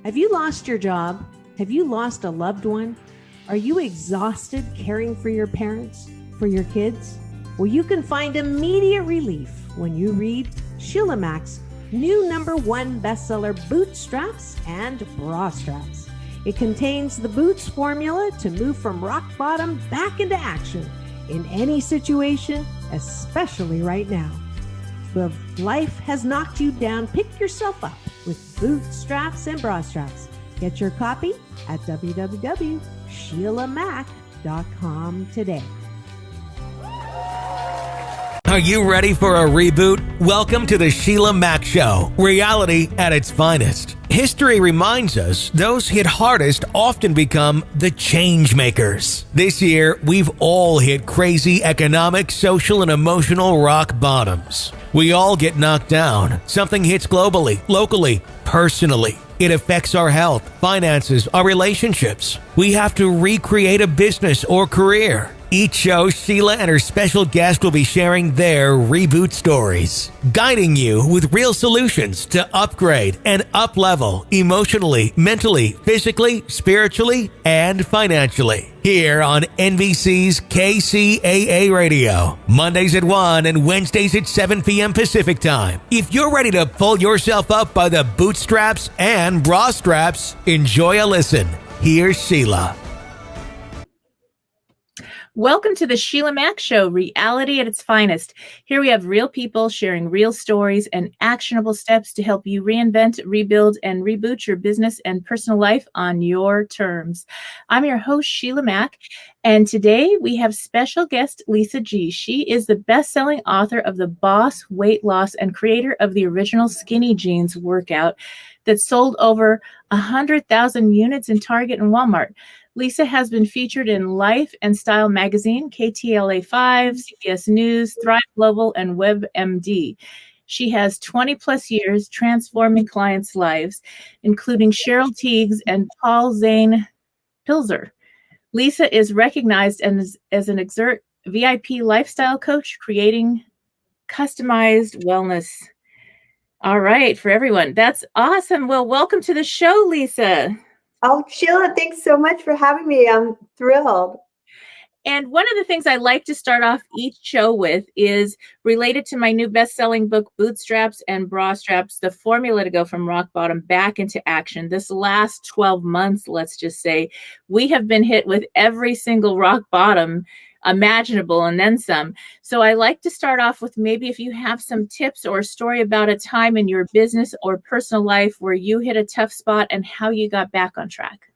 Have you lost your job? Have you lost a loved one? Are you exhausted caring for your parents, for your kids? Well, you can find immediate relief when you read Sheila Mack's new #1 bestseller, Bootstraps and Bra Straps. It contains the Boots formula to move from rock bottom back into action in any situation, especially right now. If life has knocked you down, pick yourself up with Bootstraps and Bra Straps. Get your copy at www.sheilamac.com today. Are you ready for a reboot? Welcome to the Sheila Mack Show, reality at its finest. History reminds us those hit hardest often become the change makers. This year, we've all hit crazy economic, social, and emotional rock bottoms. We all get knocked down. Something hits globally, locally, personally. It affects our health, finances, our relationships. We have to recreate a business or career. Each show, Sheila and her special guest will be sharing their reboot stories, guiding you with real solutions to upgrade and up-level emotionally, mentally, physically, spiritually, and financially. Here on NBC's KCAA Radio, Mondays at 1 and Wednesdays at 7 p.m. Pacific Time. If you're ready to pull yourself up by the bootstraps and bra straps, enjoy a listen. Here's Sheila. Welcome to the Sheila Mack Show, reality at its finest. Here we have real people sharing real stories and actionable steps to help you reinvent, rebuild, and reboot your business and personal life on your terms. I'm your host, Sheila Mack, and today we have special guest Lisa G. She is the best-selling author of The Boss Weight Loss and creator of the original Skinny Jeans workout that sold over 100,000 units in Target and Walmart. Lisa has been featured in Life and Style magazine, KTLA 5, CBS News, Thrive Global, and WebMD. She has 20 plus years transforming clients' lives, including Cheryl Teagues and Paul Zane Pilzer. Lisa is recognized as an Exert VIP lifestyle coach, creating customized wellness. All right, for everyone. That's awesome. Well, welcome to the show, Lisa. Oh, Sheila, thanks so much for having me. I'm thrilled. And one of the things I like to start off each show with is related to my new best-selling book, Bootstraps and Bra Straps, the formula to go from rock bottom back into action. This last 12 months, let's just say, we have been hit with every single rock bottom imaginable and then some. So I like to start off with maybe if you have some tips or a story about a time in your business or personal life where you hit a tough spot and how you got back on track.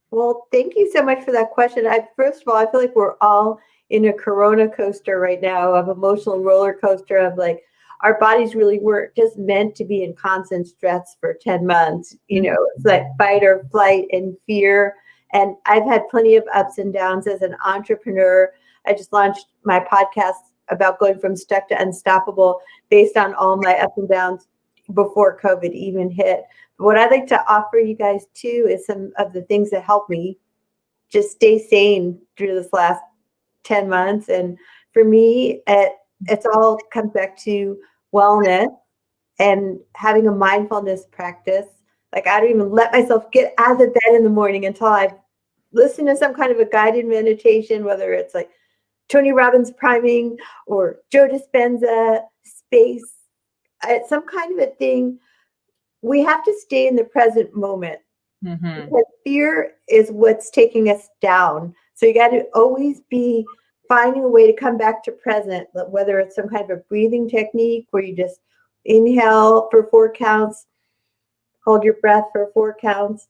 Well, thank you so much for that question. First of all, I feel like we're all in a Corona coaster right now of emotional roller coaster of like our bodies really weren't just meant to be in constant stress for 10 months. You know, it's like fight or flight and fear. And I've had plenty of ups and downs as an entrepreneur. I just launched my podcast about going from stuck to unstoppable based on all my ups and downs before COVID even hit. But what I'd like to offer you guys too is some of the things that helped me just stay sane through this last 10 months. And for me, it's all comes back to wellness and having a mindfulness practice. Like I don't even let myself get out of the bed in the morning until I've listened to some kind of a guided meditation, whether it's like Tony Robbins priming or Joe Dispenza space, some kind of a thing. We have to stay in the present moment. Mm-hmm. Because fear is what's taking us down. So you got to always be finding a way to come back to present, whether it's some kind of a breathing technique where you just inhale for 4 counts, hold your breath for 4 counts,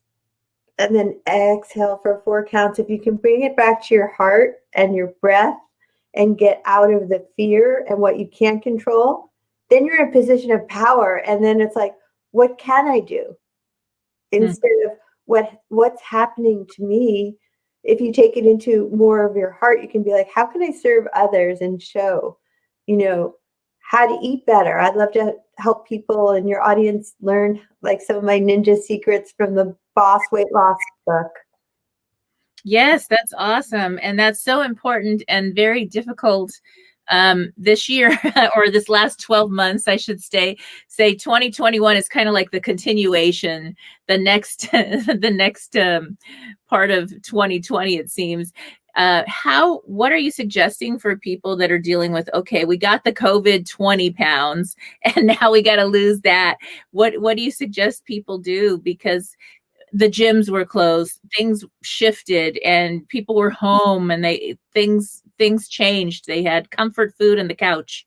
and then exhale for 4 counts. If you can bring it back to your heart and your breath and get out of the fear and what you can't control, then you're in a position of power. And then it's like, what can I do? Instead of what's happening to me. If you take it into more of your heart, you can be like, how can I serve others and show, how to eat better? I'd love to help people in your audience learn like some of my ninja secrets from the Boss Weight Loss book. Yes, that's awesome. And that's so important and very difficult This year or this last 12 months, I should say 2021 is kind of like the continuation, the next, the next part of 2020, it seems. What are you suggesting for people that are dealing with, okay, we got the COVID 20 pounds and now we got to lose that. What do you suggest people do? Because the gyms were closed, things shifted, and people were home, and things changed. They had comfort food on the couch.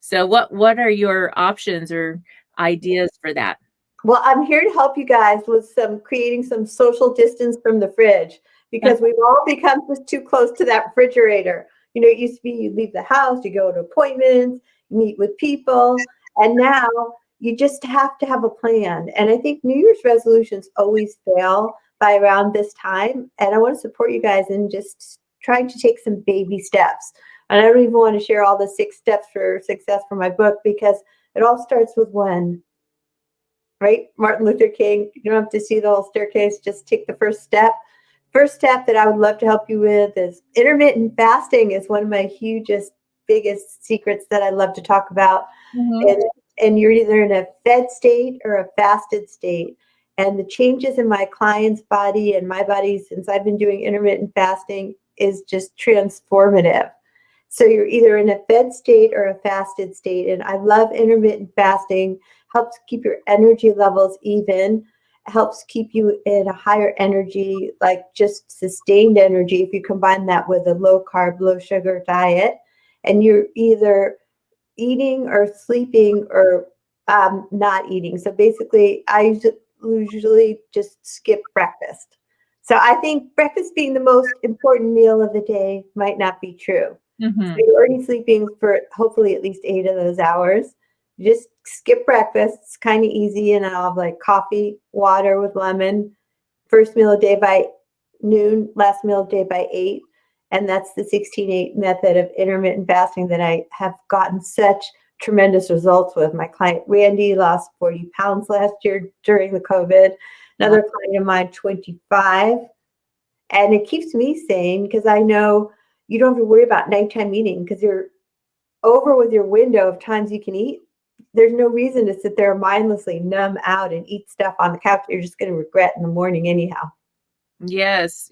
So what are your options or ideas for that? Well, I'm here to help you guys with creating some social distance from the fridge, because we've all become just too close to that refrigerator. You know, it used to be you leave the house, you go to appointments, you meet with people, and now you just have to have a plan. And I think New Year's resolutions always fail by around this time. And I want to support you guys in just trying to take some baby steps. And I don't even want to share all the 6 steps for success for my book, because it all starts with one. Right? Martin Luther King, you don't have to see the whole staircase, just take the first step. First step that I would love to help you with is intermittent fasting. Is one of my biggest secrets that I love to talk about. Mm-hmm. And you're either in a fed state or a fasted state. And the changes in my client's body and my body since I've been doing intermittent fasting is just transformative. So you're either in a fed state or a fasted state. And I love intermittent fasting. Helps keep your energy levels even, helps keep you in a higher energy, like just sustained energy, if you combine that with a low carb, low sugar diet. And you're either eating or sleeping or not eating. So basically, I usually just skip breakfast. So I think breakfast being the most important meal of the day might not be true. Mm-hmm. So you're already sleeping for hopefully at least 8 of those hours. Just skip breakfast. It's kind of easy. And I'll have like coffee, water with lemon, first meal of the day by noon, last meal of the day by 8. And that's the 16-8 method of intermittent fasting that I have gotten such tremendous results with. My client, Randy, lost 40 pounds last year during the COVID. Another client of mine, 25. And it keeps me sane because I know you don't have to worry about nighttime eating because you're over with your window of times you can eat. There's no reason to sit there mindlessly numb out and eat stuff on the couch that you're just going to regret in the morning anyhow. Yes.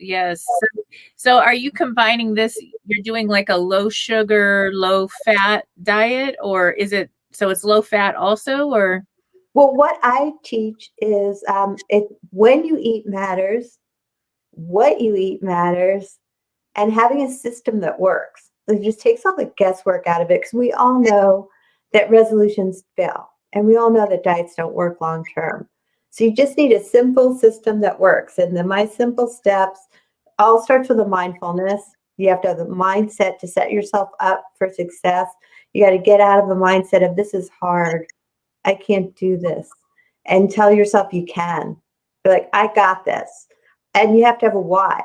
So are you combining this? You're doing like a low sugar, low fat diet, or is it so it's low fat also, or? Well, what I teach is when you eat matters, what you eat matters, and having a system that works. It just takes all the guesswork out of it, because we all know that resolutions fail, and we all know that diets don't work long term. So you just need a simple system that works. And then my simple steps all starts with a mindfulness. You have to have the mindset to set yourself up for success. You got to get out of the mindset of this is hard, I can't do this, and tell yourself you can. Be like, I got this. And you have to have a why.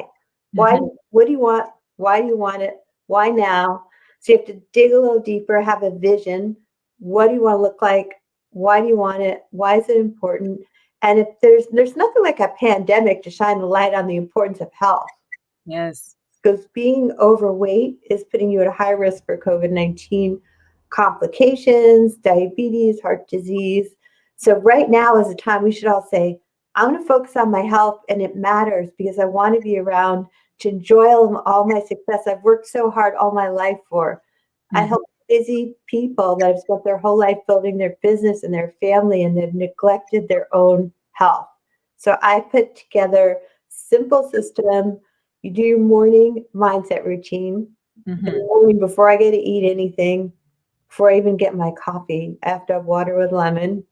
Why? Mm-hmm. What do you want? Why do you want it? Why now? So you have to dig a little deeper, have a vision. What do you want to look like? Why do you want it? Why is it important? And if there's nothing like a pandemic to shine the light on the importance of health. Yes. Because being overweight is putting you at a high risk for COVID-19 complications, diabetes, heart disease. So right now is the time we should all say, I'm going to focus on my health, and it matters because I want to be around to enjoy all my success I've worked so hard all my life for. Mm-hmm. I help busy people that have spent their whole life building their business and their family, and they've neglected their own health. So I put together simple system. You do your morning mindset routine. Mm-hmm. In the morning before I get to eat anything, before I even get my coffee, I have to have water with lemon.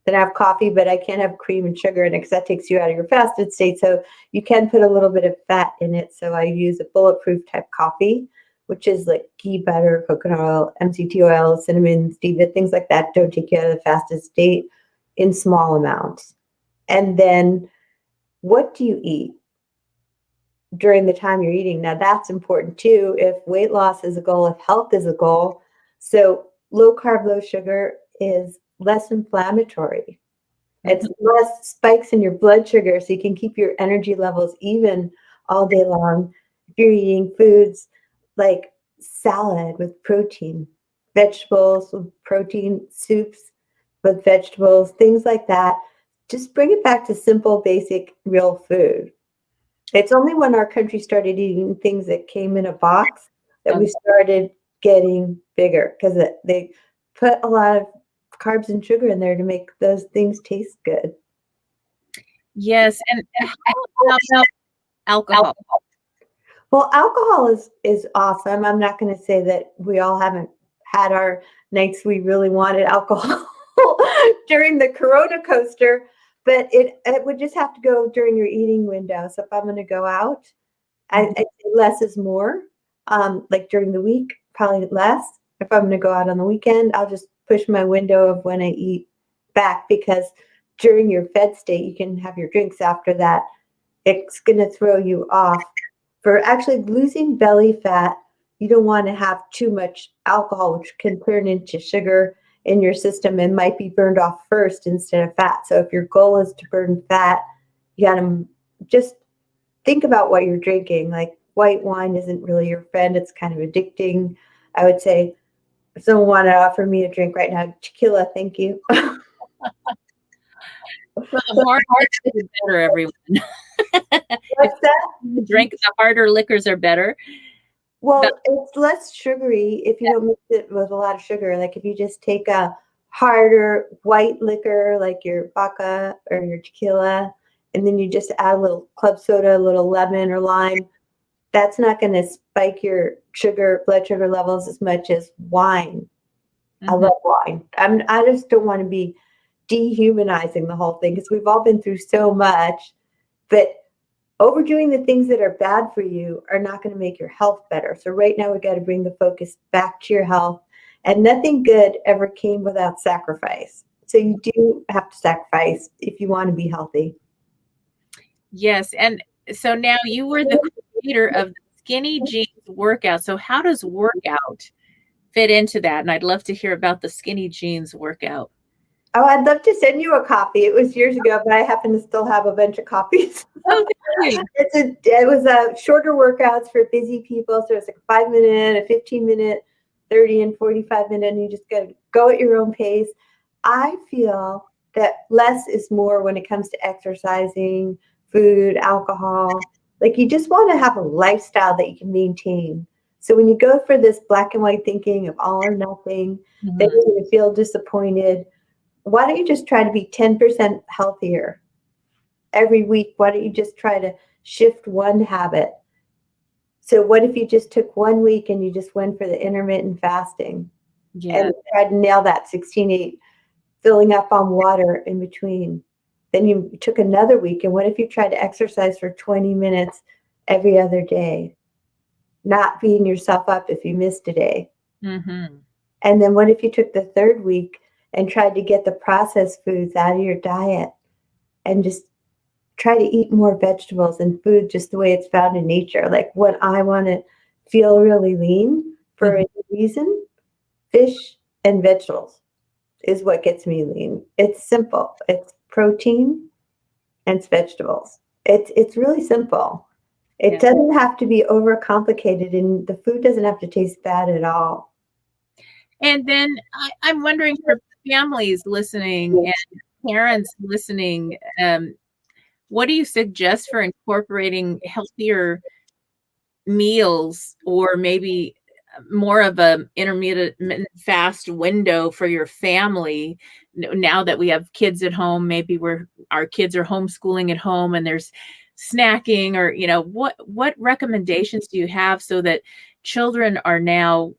Then I have coffee, but I can't have cream and sugar in it because that takes you out of your fasted state. So you can put a little bit of fat in it. So I use a bulletproof type coffee, which is like ghee, butter, coconut oil, MCT oil, cinnamon, stevia, things like that. Don't take you out of the fasted state in small amounts. And then what do you eat during the time you're eating? Now that's important too. If weight loss is a goal, if health is a goal. So low carb, low sugar is less inflammatory. It's less spikes in your blood sugar, so you can keep your energy levels even all day long. If you're eating foods like salad with protein, vegetables with protein, soups with vegetables, things like that. Just bring it back to simple, basic, real food. It's only when our country started eating things that came in a box that we started getting bigger, because they put a lot of carbs and sugar in there to make those things taste good. Yes, and how about alcohol? Well, alcohol is awesome. I'm not going to say that we all haven't had our nights we really wanted alcohol during the Corona coaster, but it would just have to go during your eating window. So if I'm going to go out, I'd say less is more. Like during the week, probably less. If I'm going to go out on the weekend, I'll just push my window of when I eat back, because during your fed state, you can have your drinks after that. It's going to throw you off. For actually losing belly fat, you don't want to have too much alcohol, which can turn into sugar in your system and might be burned off first instead of fat. So if your goal is to burn fat, you got to just think about what you're drinking. Like, white wine isn't really your friend. It's kind of addicting. I would say, if someone wanted to offer me a drink right now, tequila, thank you. Well, the harder liquors are better, everyone. What's that? Drink the harder liquors are better. Well, it's less sugary if you don't mix it with a lot of sugar. Like if you just take a harder white liquor, like your vodka or your tequila, and then you just add a little club soda, a little lemon or lime, that's not going to spike your blood sugar levels as much as wine. I love wine. I just don't want to be dehumanizing the whole thing, because we've all been through so much, but overdoing the things that are bad for you are not going to make your health better. So right now we got to bring the focus back to your health, and nothing good ever came without sacrifice. So you do have to sacrifice if you want to be healthy. Yes. And so now you were the creator of the Skinny Jeans workout. So how does workout fit into that? And I'd love to hear about the Skinny Jeans workout. Oh, I'd love to send you a copy. It was years ago, but I happen to still have a bunch of copies. Oh, thank you. It was a shorter workouts for busy people. So it's like a 5-minute, a 15-minute, 30 and 45-minute, and you just got to go at your own pace. I feel that less is more when it comes to exercising, food, alcohol. Like, you just want to have a lifestyle that you can maintain. So when you go for this black and white thinking of all or nothing, then you're going to feel disappointed. Why don't you just try to be 10% healthier every week? Why don't you just try to shift one habit? So what if you just took 1 week and you just went for the intermittent fasting and tried to nail that 16-8, filling up on water in between? Then you took another week, and what if you tried to exercise for 20 minutes every other day, not beating yourself up if you missed a day? And then what if you took the third week and tried to get the processed foods out of your diet and just try to eat more vegetables and food just the way it's found in nature? Like, when I want to feel really lean for a reason, fish and vegetables is what gets me lean. It's simple. It's protein and it's vegetables. It's really simple. It doesn't have to be overcomplicated, and the food doesn't have to taste bad at all. And then I'm wondering, for families listening and parents listening, what do you suggest for incorporating healthier meals, or maybe more of a intermittent fast window for your family now that we have kids at home? Maybe our kids are homeschooling at home and there's snacking, or what recommendations do you have so that children are now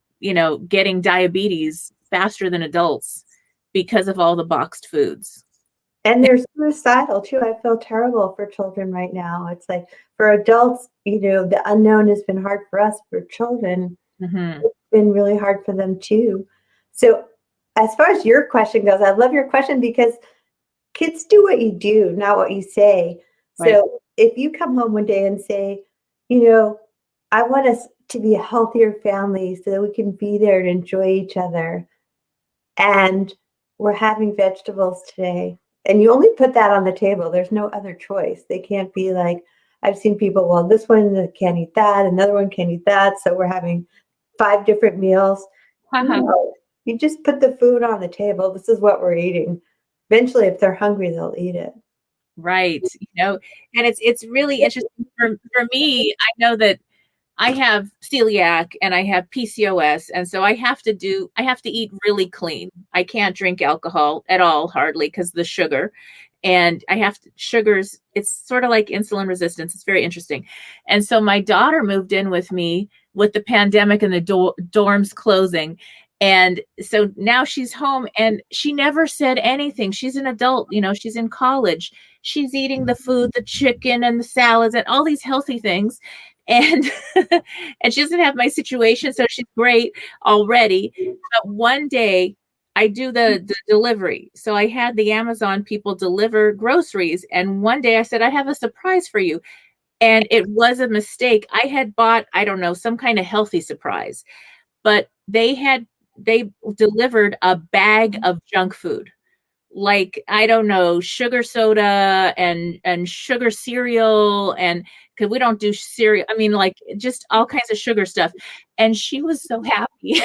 getting diabetes faster than adults because of all the boxed foods? And they're suicidal too. I feel terrible for children right now. It's like, for adults, the unknown has been hard for us. For children, it's been really hard for them too. So as far as your question goes, I love your question, because kids do what you do, not what you say. Right. So if you come home one day and say, I want us to be a healthier family so that we can be there and enjoy each other, and we're having vegetables today, and you only put that on the table, there's no other choice. They can't be like, I've seen people, well, this one can't eat that, another one can't eat that, so we're having 5 different meals. No, you just put the food on the table. This is what we're eating. Eventually, if they're hungry, they'll eat it. Right. And it's really interesting for me. I know that I have celiac and I have PCOS, and so I have to eat really clean. I can't drink alcohol at all, hardly, because the sugar. And sugars, it's sort of like insulin resistance. It's very interesting. And so my daughter moved in with me with the pandemic and the dorms closing. And so now she's home and she never said anything. She's an adult, she's in college. She's eating the food, the chicken and the salads and all these healthy things. And and she doesn't have my situation, so she's great already. But one day I do the delivery. So I had the Amazon people deliver groceries. And one day I said, I have a surprise for you. And it was a mistake. I had bought, I don't know, some kind of healthy surprise, but they delivered a bag of junk food. Like, I don't know, sugar soda and sugar cereal, and because we don't do cereal, I mean, like, just all kinds of sugar stuff. And she was so happy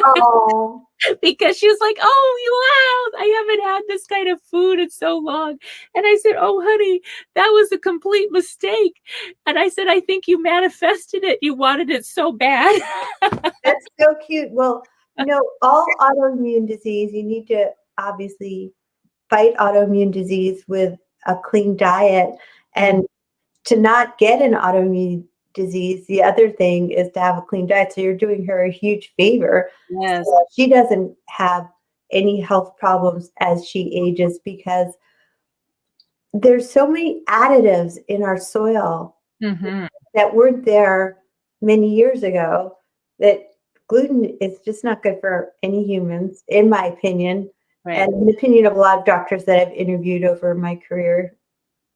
Oh, because she was like, oh, wow, I haven't had this kind of food in so long. And I said, oh, honey, that was a complete mistake. And I said, I think you manifested it. You wanted it so bad. that's so cute. Well, all autoimmune disease, you need to obviously fight autoimmune disease with a clean diet. And to not get an autoimmune disease, the other thing is to have a clean diet. So you're doing her a huge favor. Yes. So she doesn't have any health problems as she ages, because there's so many additives in our soil that weren't there many years ago, that gluten is just not good for any humans, in my opinion. Right. And in the opinion of a lot of doctors that I've interviewed over my career.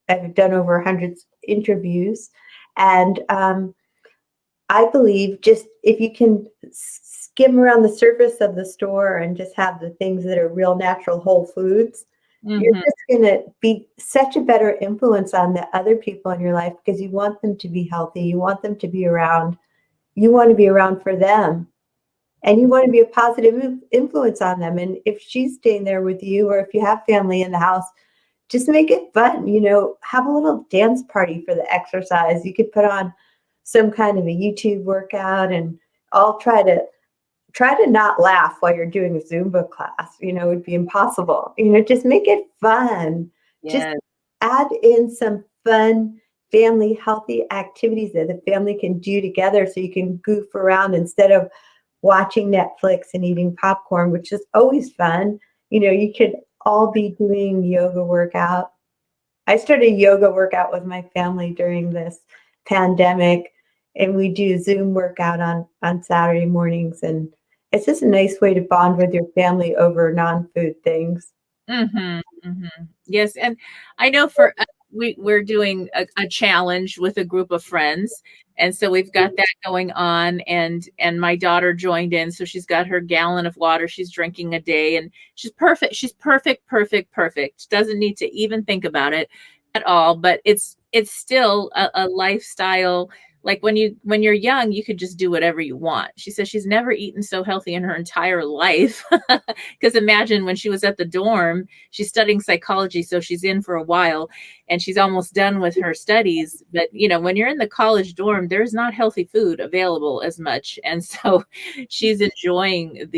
I've done over 100 interviews. And I believe just if you can skim around the surface of the store and just have the things that are real, natural, whole foods, you're just going to be such a better influence on the other people in your life, because you want them to be healthy. You want them to be around. You want to be around for them. And you want to be a positive influence on them. And if she's staying there with you, or if you have family in the house, just make it fun. Have a little dance party for the exercise. You could put on some kind of a YouTube workout, and I'll try to not laugh while you're doing a Zumba class. It would be impossible. Just make it fun. Yes. Just add in some fun, family, healthy activities that the family can do together, so you can goof around instead of watching Netflix and eating popcorn, which is always fun. You could all be doing yoga workout. I started a yoga workout with my family during this pandemic, and we do Zoom workout on Saturday mornings. And it's just a nice way to bond with your family over non-food things. Yes. And I know for us, we're doing a challenge with a group of friends. And so we've got that going on, and my daughter joined in. So she's got her gallon of water she's drinking a day, and she's perfect. She's perfect. Doesn't need to even think about it at all. But it's still a lifestyle. Like when you're young, you could just do whatever you want. She says she's never eaten so healthy in her entire life. Because imagine when she was at the dorm, she's studying psychology, so she's in for a while, and she's almost done with her studies. But when you're in the college dorm, there's not healthy food available as much, and so she's enjoying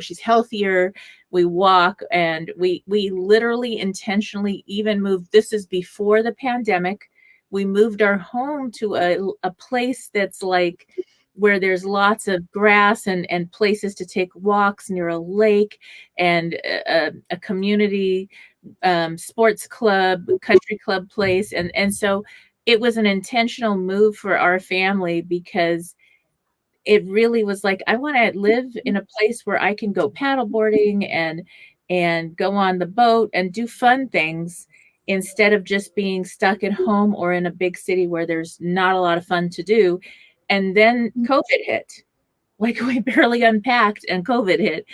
she's healthier. We walk, and we literally intentionally even moved. This is before the pandemic. We moved our home to a place that's like where there's lots of grass and places to take walks near a lake, and a community sports club, country club place. And so it was an intentional move for our family, because it really was like, I want to live in a place where I can go paddleboarding and go on the boat and do fun things, instead of just being stuck at home or in a big city where there's not a lot of fun to do. And then COVID hit. Like, we barely unpacked and COVID hit.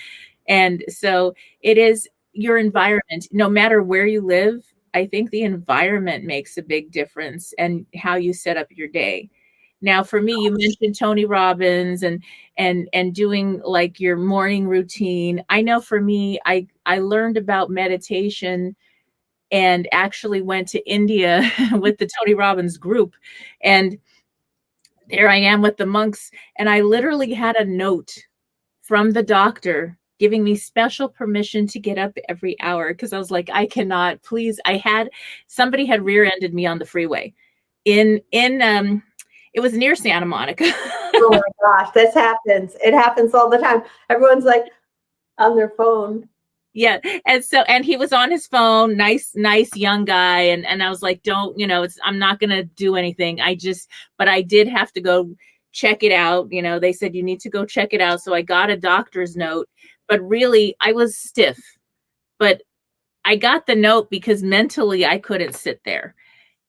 And so it is your environment, no matter where you live. I think the environment makes a big difference, and how you set up your day. Now, for me, you mentioned Tony Robbins and doing like your morning routine. I know for me, I learned about meditation and actually went to India with the Tony Robbins group. And there I am with the monks. And I literally had a note from the doctor giving me special permission to get up every hour because I was like, I cannot, please. Somebody had rear-ended me on the freeway in it was near Santa Monica. Oh my gosh, this happens. It happens all the time. Everyone's like on their phone. Yeah. And he was on his phone, nice young guy. And I was like, don't, I'm not going to do anything. But I did have to go check it out. They said, you need to go check it out. So I got a doctor's note, but really I was stiff, but I got the note because mentally I couldn't sit there.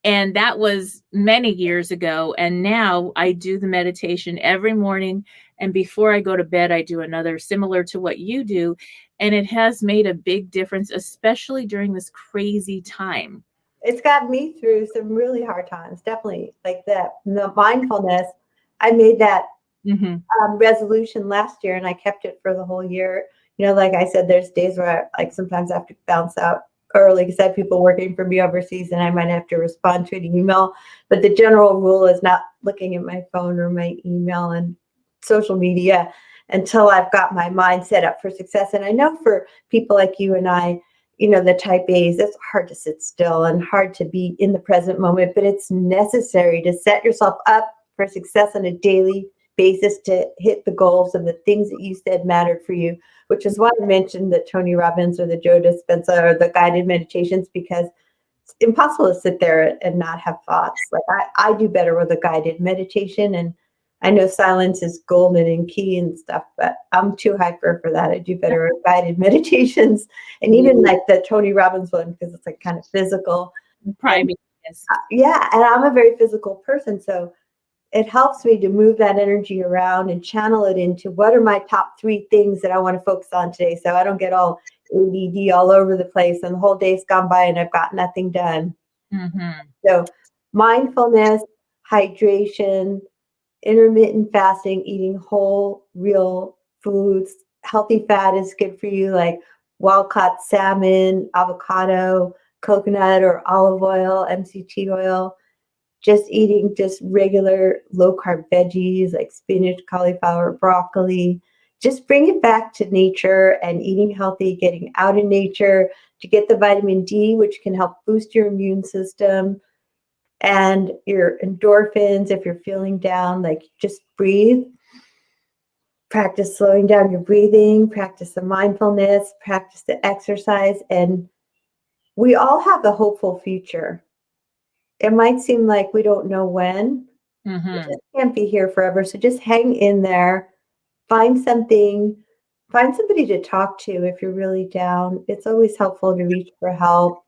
And that was many years ago. And now I do the meditation every morning. And before I go to bed, I do another similar to what you do. And it has made a big difference, especially during this crazy time. It's got me through some really hard times, definitely. Like the mindfulness, I made that resolution last year and I kept it for the whole year. Like I said, there's days where I sometimes have to bounce out early because I have people working for me overseas and I might have to respond to an email. But the general rule is not looking at my phone or my email and social media until I've got my mind set up for success. And I know for people like you and I, the type A's, it's hard to sit still and hard to be in the present moment, but it's necessary to set yourself up for success on a daily basis to hit the goals of the things that you said mattered for you, which is why I mentioned the Tony Robbins or the Joe Dispenza or the guided meditations, because it's impossible to sit there and not have thoughts. Like I do better with a guided meditation, and I know silence is golden and key and stuff, but I'm too hyper for that. I do better with guided meditations, and even like the Tony Robbins one, because it's like kind of physical. Priming, yes. Yeah, and I'm a very physical person, so it helps me to move that energy around and channel it into what are my top 3 things that I want to focus on today, so I don't get all ADD all over the place and the whole day's gone by and I've got nothing done. So mindfulness, hydration, intermittent fasting, eating whole, real foods. Healthy fat is good for you, like wild-caught salmon, avocado, coconut or olive oil, MCT oil. Just eating just regular low-carb veggies like spinach, cauliflower, broccoli. Just bring it back to nature and eating healthy, getting out in nature to get the vitamin D, which can help boost your immune system and your endorphins. If you're feeling down, like just breathe. Practice slowing down your breathing, practice the mindfulness, practice the exercise, and we all have a hopeful future. It might seem like we don't know when. It just can't be here forever. So just hang in there. Find somebody to talk to if you're really down. It's always helpful to reach for help.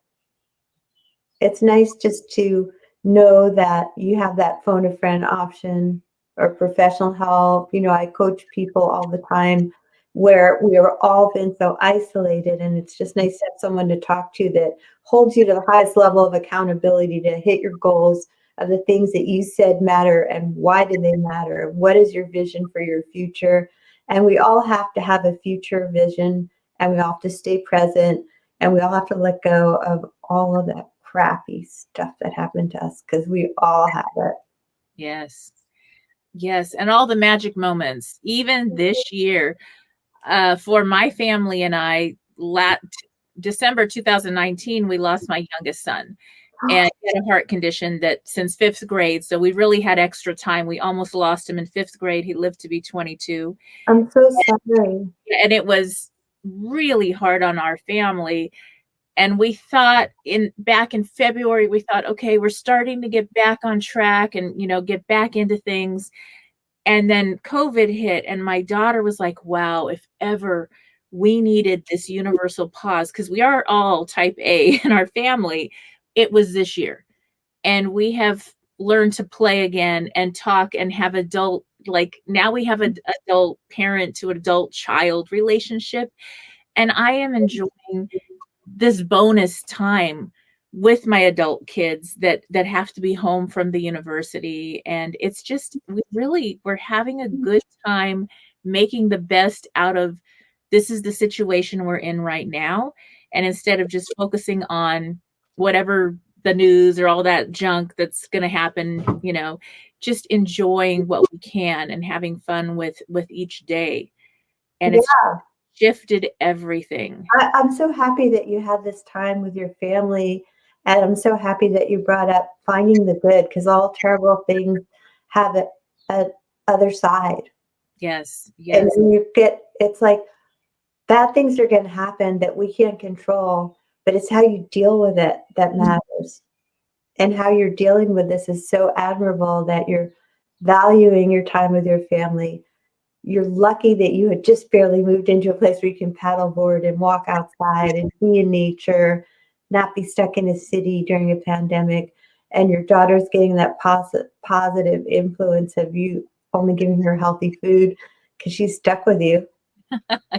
It's nice just to know that you have that phone a friend option or professional help. I coach people all the time where we are all been so isolated, and it's just nice to have someone to talk to that holds you to the highest level of accountability to hit your goals of the things that you said matter and why do they matter? What is your vision for your future? And we all have to have a future vision, and we all have to stay present, and we all have to let go of all of that crappy stuff that happened to us, because we all have it. Yes. And all the magic moments, even this year. For my family and I, December 2019, we lost my youngest son, and he had a heart condition that since 5th grade. So we really had extra time. We almost lost him in 5th grade. He lived to be 22. I'm so sorry. And it was really hard on our family. And we thought back in February, we thought, okay, we're starting to get back on track and, get back into things. And then COVID hit, and my daughter was like, wow, if ever we needed this universal pause, because we are all type A in our family, it was this year. And we have learned to play again and talk and have now we have an adult parent to adult child relationship. And I am enjoying this bonus time with my adult kids that have to be home from the university. And it's just, we're having a good time making the best out of this is the situation we're in right now. And instead of just focusing on whatever the news or all that junk that's going to happen, just enjoying what we can and having fun with each day. And it's shifted everything. I'm so happy that you had this time with your family, and I'm so happy that you brought up finding the good, because all terrible things have a other side. Yes. And then it's like bad things are going to happen that we can't control, but it's how you deal with it that matters. And how you're dealing with this is so admirable, that you're valuing your time with your family. You're lucky that you had just barely moved into a place where you can paddleboard and walk outside and be in nature, not be stuck in a city during a pandemic. And your daughter's getting that positive influence of you only giving her healthy food because she's stuck with you.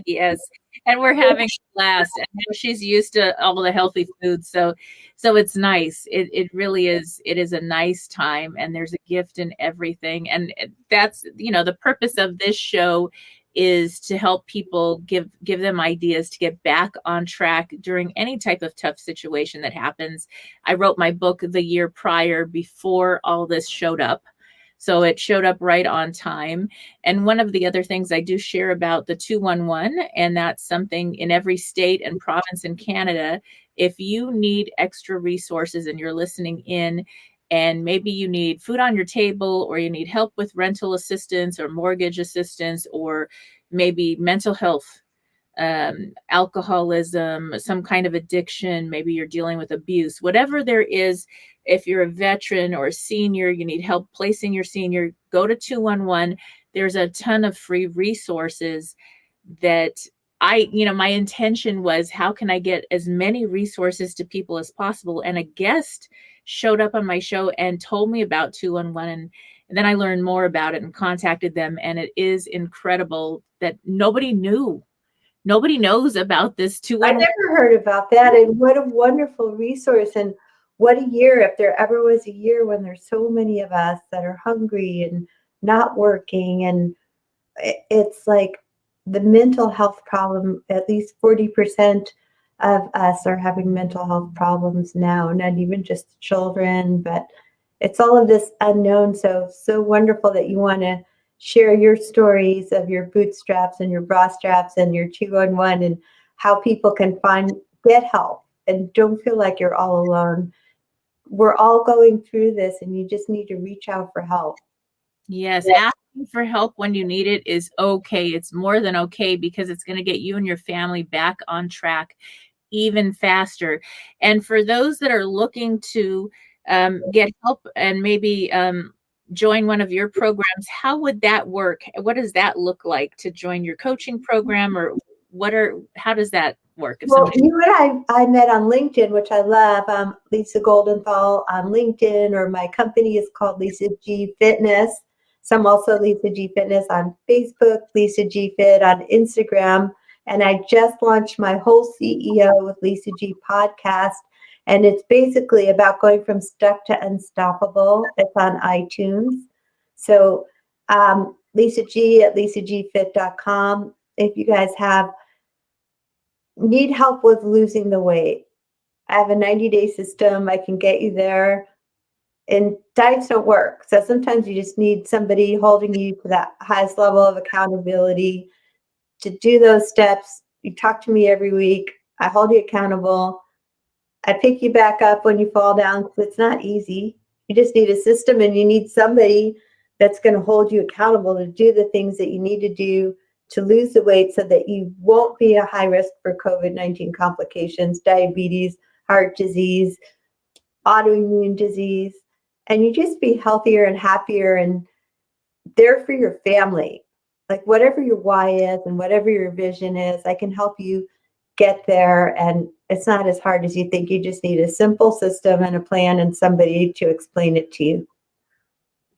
Yes. And we're having a blast. And she's used to all the healthy food. So it's nice. It really is. It is a nice time, and there's a gift in everything. And that's, the purpose of this show is to help people, give them ideas to get back on track during any type of tough situation that happens. I wrote my book the year prior, before all this showed up. So it showed up right on time. And one of the other things I do share about the 211, and that's something in every state and province in Canada. If you need extra resources and you're listening in, and maybe you need food on your table, or you need help with rental assistance or mortgage assistance, or maybe mental health, alcoholism, some kind of addiction, maybe you're dealing with abuse, whatever there is. If you're a veteran or a senior, you need help placing your senior, go to 211. There's a ton of free resources that my intention was, how can I get as many resources to people as possible? And a guest showed up on my show and told me about 211. And then I learned more about it and contacted them. And it is incredible that nobody knows about this 211. I never heard about that. And what a wonderful resource. And what a year, if there ever was a year when there's so many of us that are hungry and not working. And it's like the mental health problem, at least 40% of us are having mental health problems now, not even just children, but it's all of this unknown. So wonderful that you want to share your stories of your bootstraps and your bra straps and your 211, and how people can get help and don't feel like you're all alone. We're all going through this, and you just need to reach out for help. Yes, asking for help when you need it is okay. It's more than okay, because it's going to get you and your family back on track even faster. And for those that are looking to get help and maybe join one of your programs, how would that work? What does that look like to join your coaching program, or how does that work? Well, you and I met on LinkedIn, which I love. Lisa Goldenthal on LinkedIn, or my company is called Lisa G Fitness. So I'm also Lisa G Fitness on Facebook, Lisa G Fit on Instagram. And I just launched my whole CEO with Lisa G podcast. And it's basically about going from stuck to unstoppable. It's on iTunes. So Lisa G at lisagfit.com. If you guys need help with losing the weight, I have a 90-day system. I can get you there. And diets don't work. So sometimes you just need somebody holding you to that highest level of accountability to do those steps. You talk to me every week. I hold you accountable. I pick you back up when you fall down, because it's not easy. You just need a system, and you need somebody that's going to hold you accountable to do the things that you need to do to lose the weight, so that you won't be a high risk for COVID-19 complications, diabetes, heart disease, autoimmune disease, and you just be healthier and happier and there for your family. Like whatever your why is and whatever your vision is, I can help you get there. And it's not as hard as you think. You just need a simple system and a plan and somebody to explain it to you.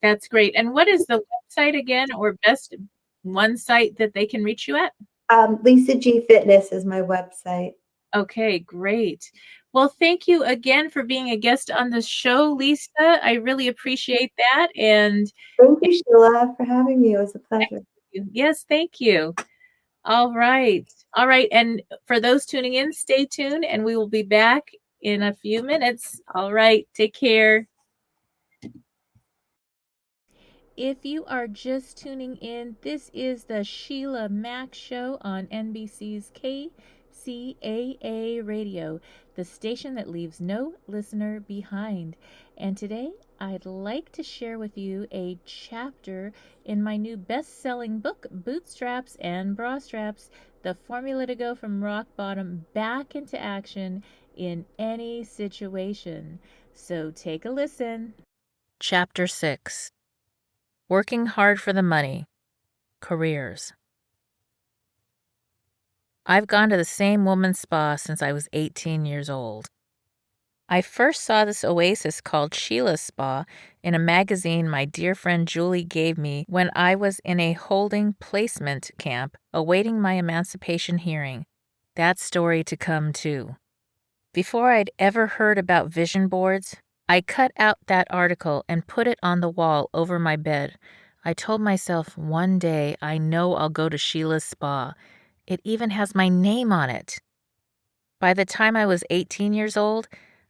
That's great. And what is the website again, or best one site that they can reach you at? Lisa G Fitness is my website. Okay, great. Well, thank you again for being a guest on the show, Lisa. I really appreciate that. And Thank you, Sheila, for having me. It was a pleasure. yes, thank you. All right. All right. And for those tuning in, stay tuned and we will be back in a few minutes. All right. Take care. If you are just tuning in, this is the Sheila Mack Show on NBC's KCAA Radio, the station that leaves no listener behind. And today, I'd like to share with you a chapter in my new best-selling book, Bootstraps and Bra Straps, the formula to go from rock bottom back into action in any situation. So take a listen. Chapter 6. Working hard for the money. Careers. I've gone to the same woman's spa since I was 18 years old. I first saw this oasis called Sheila's Spa in a magazine my dear friend Julie gave me when I was in a holding placement camp awaiting my emancipation hearing. That story to come too. Before I'd ever heard about vision boards, I cut out that article and put it on the wall over my bed. I told myself one day I know I'll go to Sheila's Spa. It even has my name on it. By the time I was 18 years old,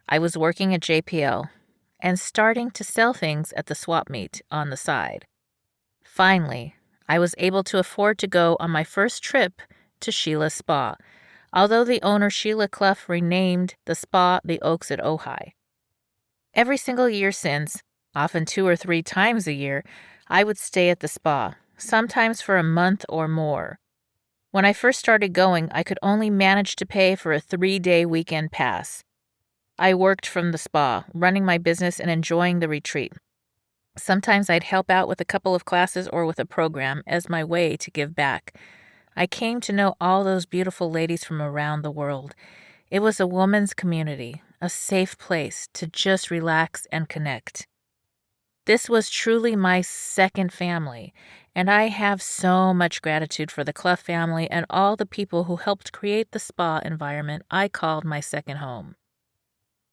I was working at JPL and starting to sell things at the swap meet on the side. Finally, I was able to afford to go on my first trip to Sheila's Spa, although the owner Sheila Clough renamed the spa the Oaks at Ojai. Every single year since, often 2 or 3 times a year, I would stay at the spa, sometimes for a month or more. When I first started going, I could only manage to pay for a 3-day weekend pass. I worked from the spa, running my business and enjoying the retreat. Sometimes I'd help out with a couple of classes or with a program as my way to give back. I came to know all those beautiful ladies from around the world. It was a woman's community, a safe place to just relax and connect. This was truly my second family, and I have so much gratitude for the Clough family and all the people who helped create the spa environment I called my second home.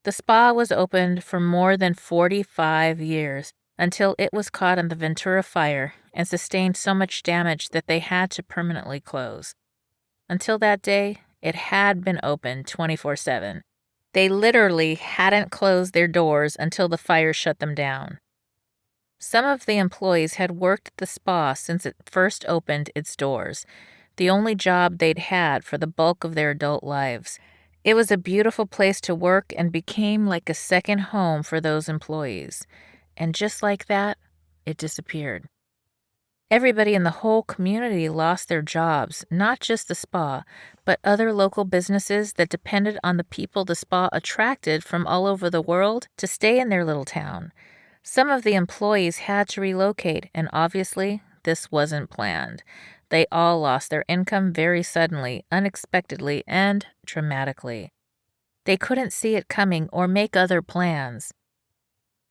The spa was opened for more than 45 years until it was caught in the Ventura fire and sustained so much damage that they had to permanently close. Until that day, it had been open 24/7. They literally hadn't closed their doors until the fire shut them down. Some of the employees had worked at the spa since it first opened its doors, the only job they'd had for the bulk of their adult lives. It was a beautiful place to work and became like a second home for those employees. And just like that, it disappeared. Everybody in the whole community lost their jobs, not just the spa, but other local businesses that depended on the people the spa attracted from all over the world to stay in their little town. Some of the employees had to relocate, and obviously, this wasn't planned. They all lost their income very suddenly, unexpectedly, and dramatically. They couldn't see it coming or make other plans.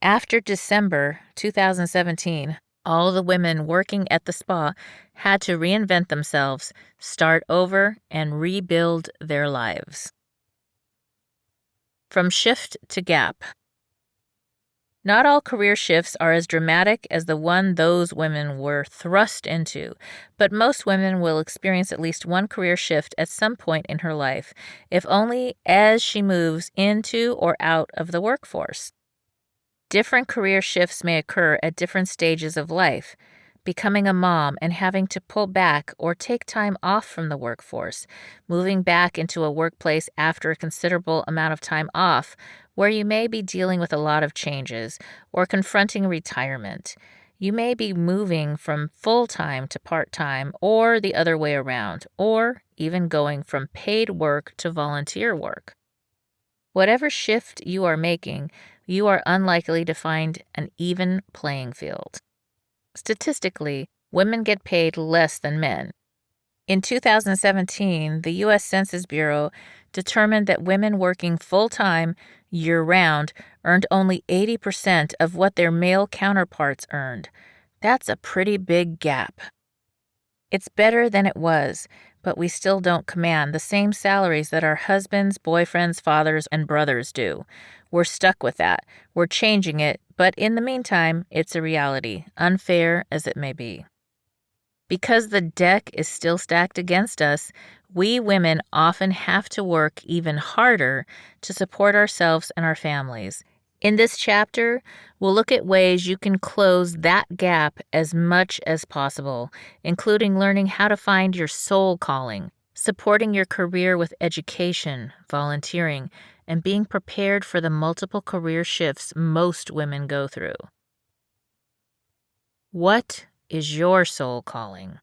After December 2017, all the women working at the spa had to reinvent themselves, start over, and rebuild their lives. From shift to gap. Not all career shifts are as dramatic as the one those women were thrust into, but most women will experience at least one career shift at some point in her life, if only as she moves into or out of the workforce. Different career shifts may occur at different stages of life. Becoming a mom and having to pull back or take time off from the workforce, moving back into a workplace after a considerable amount of time off, where you may be dealing with a lot of changes, or confronting retirement. You may be moving from full-time to part-time, or the other way around, or even going from paid work to volunteer work. Whatever shift you are making, you are unlikely to find an even playing field. Statistically, women get paid less than men. In 2017, the U.S. Census Bureau determined that women working full-time, year-round, earned only 80% of what their male counterparts earned. That's a pretty big gap. It's better than it was, but we still don't command the same salaries that our husbands, boyfriends, fathers, and brothers do. We're stuck with that. We're changing it, but in the meantime, it's a reality, unfair as it may be. Because the deck is still stacked against us, we women often have to work even harder to support ourselves and our families. In this chapter, we'll look at ways you can close that gap as much as possible, including learning how to find your soul calling, supporting your career with education, volunteering, and being prepared for the multiple career shifts most women go through. What is your soul calling?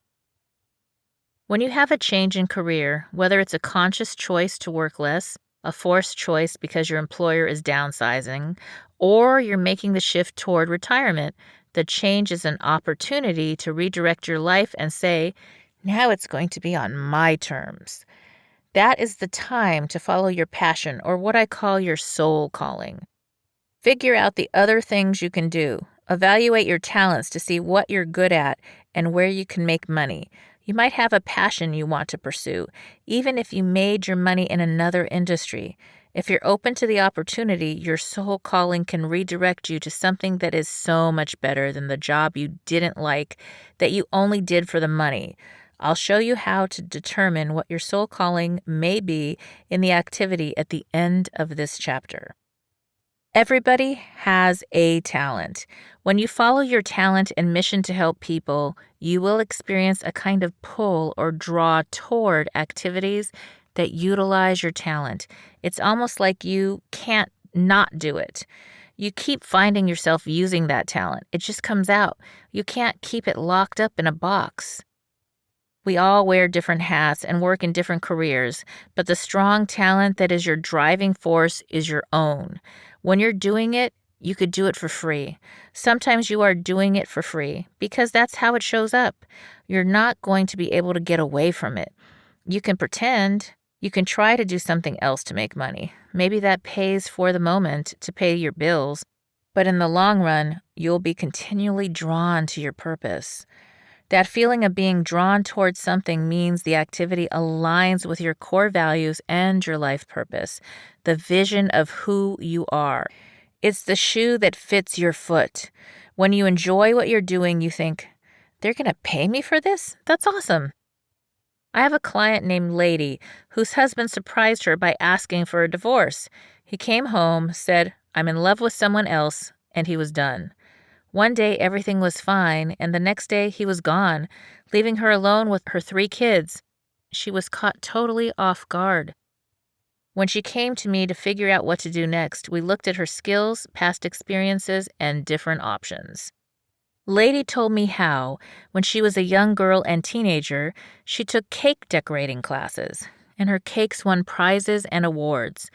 When you have a change in career, whether it's a conscious choice to work less, a forced choice because your employer is downsizing, or you're making the shift toward retirement, the change is an opportunity to redirect your life and say, now it's going to be on my terms. That is the time to follow your passion, or what I call your soul calling. Figure out the other things you can do. Evaluate your talents to see what you're good at and where you can make money. You might have a passion you want to pursue, even if you made your money in another industry. If you're open to the opportunity, your soul calling can redirect you to something that is so much better than the job you didn't like, that you only did for the money. I'll show you how to determine what your soul calling may be in the activity at the end of this chapter. Everybody has a talent. When you follow your talent and mission to help people, you will experience a kind of pull or draw toward activities that utilize your talent. It's almost like you can't not do it. You keep finding yourself using that talent. It just comes out. You can't keep it locked up in a box. We all wear different hats and work in different careers, but the strong talent that is your driving force is your own. When you're doing it, you could do it for free. Sometimes you are doing it for free because that's how it shows up. You're not going to be able to get away from it. You can pretend. You can try to do something else to make money. Maybe that pays for the moment to pay your bills, but in the long run, you'll be continually drawn to your purpose. That feeling of being drawn towards something means the activity aligns with your core values and your life purpose, the vision of who you are. It's the shoe that fits your foot. When you enjoy what you're doing, you think, they're going to pay me for this? That's awesome. I have a client named Lady whose husband surprised her by asking for a divorce. He came home, said, I'm in love with someone else, and he was done. One day everything was fine, and the next day he was gone, leaving her alone with her 3 kids. She was caught totally off guard. When she came to me to figure out what to do next, we looked at her skills, past experiences, and different options. Lady told me how, when she was a young girl and teenager, she took cake decorating classes, and her cakes won prizes and awards.